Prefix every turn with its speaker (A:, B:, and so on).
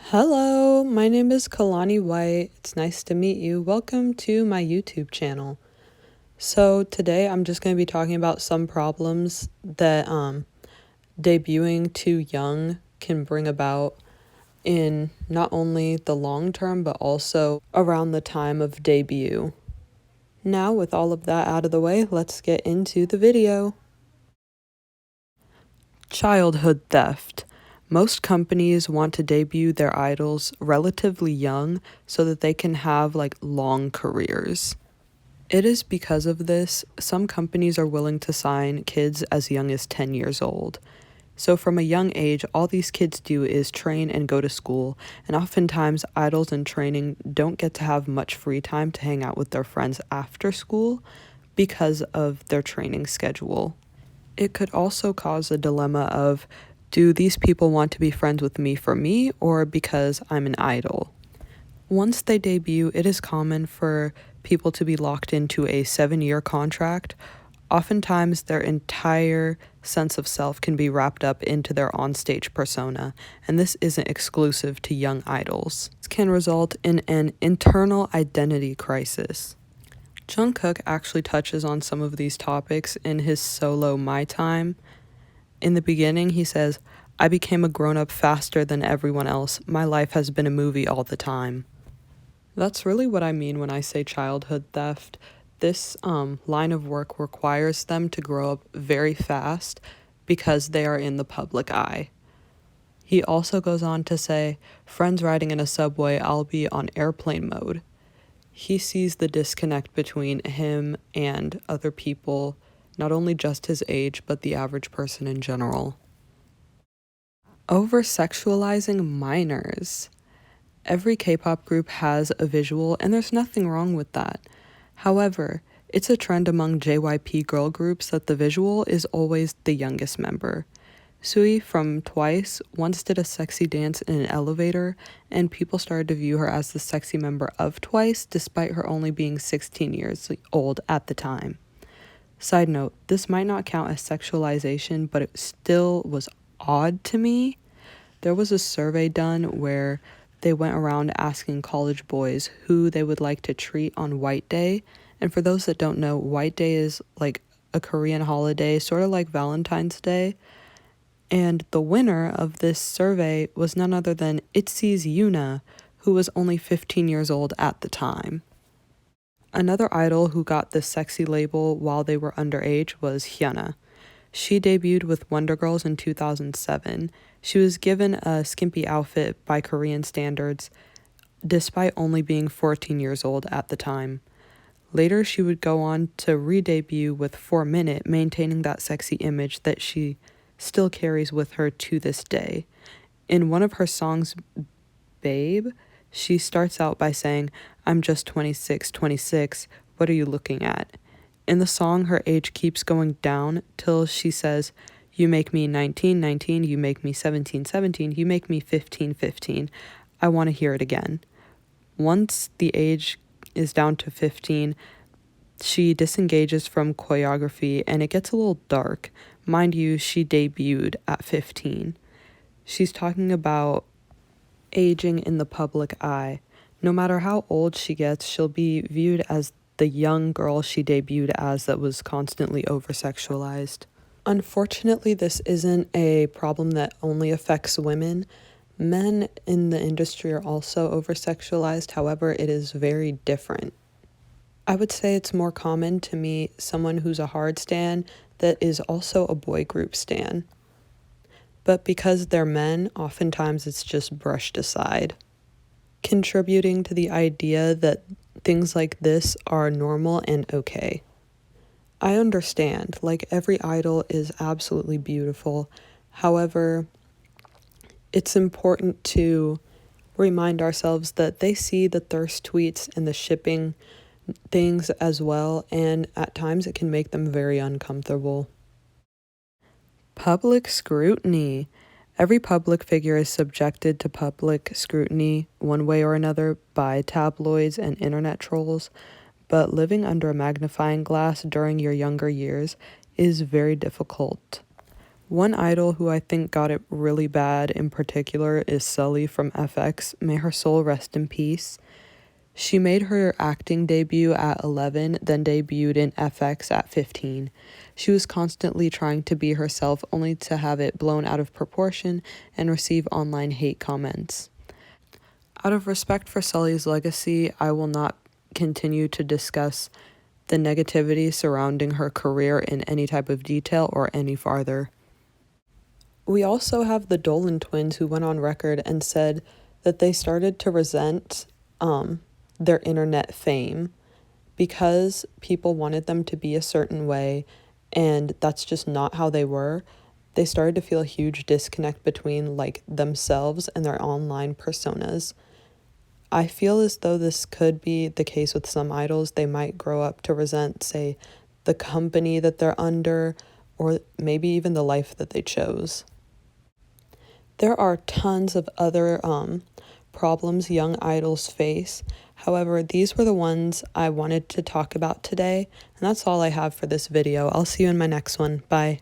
A: Hello, my name is Kalani White. It's nice to meet you. Welcome to my YouTube channel. So today I'm just going to be talking about some problems that debuting too young can bring about in not only the long term but also around the time of debut. Now, with all of that out of the way, let's get into the video. Childhood theft. Most companies want to debut their idols relatively young so that they can have long careers. It is because of this, some companies are willing to sign kids as young as 10 years old. So from a young age, all these kids do is train and go to school, and oftentimes idols in training don't get to have much free time to hang out with their friends after school because of their training schedule. It could also cause a dilemma of, do these people want to be friends with me for me or because I'm an idol? Once they debut, it is common for people to be locked into a 7-year contract. Oftentimes, their entire sense of self can be wrapped up into their onstage persona, and this isn't exclusive to young idols. This can result in an internal identity crisis. Jungkook actually touches on some of these topics in his solo My Time. In the beginning, he says, "I became a grown-up faster than everyone else. My life has been a movie all the time." That's really what I mean when I say childhood theft. This line of work requires them to grow up very fast because they are in the public eye. He also goes on to say, "Friends riding in a subway, I'll be on airplane mode." He sees the disconnect between him and other people, not only just his age, but the average person in general. Over-sexualizing minors. Every K-pop group has a visual, and there's nothing wrong with that. However, it's a trend among JYP girl groups that the visual is always the youngest member. Sui from Twice once did a sexy dance in an elevator, and people started to view her as the sexy member of Twice, despite her only being 16 years old at the time. Side note, this might not count as sexualization, but it still was odd to me. There was a survey done where they went around asking college boys who they would like to treat on White Day. And for those that don't know, White Day is like a Korean holiday, sort of like Valentine's Day. And the winner of this survey was none other than Itzy's Yuna, who was only 15 years old at the time. Another idol who got the sexy label while they were underage was Hyuna. She debuted with Wonder Girls in 2007. She was given a skimpy outfit by Korean standards, despite only being 14 years old at the time. Later, she would go on to re-debut with 4 Minute, maintaining that sexy image that she still carries with her to this day. In one of her songs, Babe, she starts out by saying, "I'm just 26, what are you looking at?" In the song, her age keeps going down till she says, "You make me 19, you make me 17, you make me 15. I want to hear it again." Once the age is down to 15, she disengages from choreography and it gets a little dark. Mind you, she debuted at 15. She's talking about aging in the public eye. No matter how old she gets, she'll be viewed as the young girl she debuted as that was constantly over-sexualized. Unfortunately, this isn't a problem that only affects women. Men in the industry are also over-sexualized, however, it is very different. I would say it's more common to meet someone who's a hard stan that is also a boy group stan. But because they're men, oftentimes it's just brushed aside, contributing to the idea that things like this are normal and okay. I understand, every idol is absolutely beautiful. However, it's important to remind ourselves that they see the thirst tweets and the shipping things as well, and at times it can make them very uncomfortable. Public scrutiny. Every public figure is subjected to public scrutiny one way or another by tabloids and internet trolls, but living under a magnifying glass during your younger years is very difficult. One idol who I think got it really bad in particular is Sully from FX. May her soul rest in peace. She made her acting debut at 11, then debuted in FX at 15. She was constantly trying to be herself, only to have it blown out of proportion and receive online hate comments. Out of respect for Sully's legacy, I will not continue to discuss the negativity surrounding her career in any type of detail or any farther. We also have the Dolan twins, who went on record and said that they started to resent their internet fame because people wanted them to be a certain way, and that's just not how they were. They started to feel a huge disconnect between like themselves and their online personas. I feel as though this could be the case with some idols. They might grow up to resent, say, the company that they're under, or maybe even the life that they chose. There are tons of other problems young idols face. However, these were the ones I wanted to talk about today, and that's all I have for this video. I'll see you in my next one. Bye.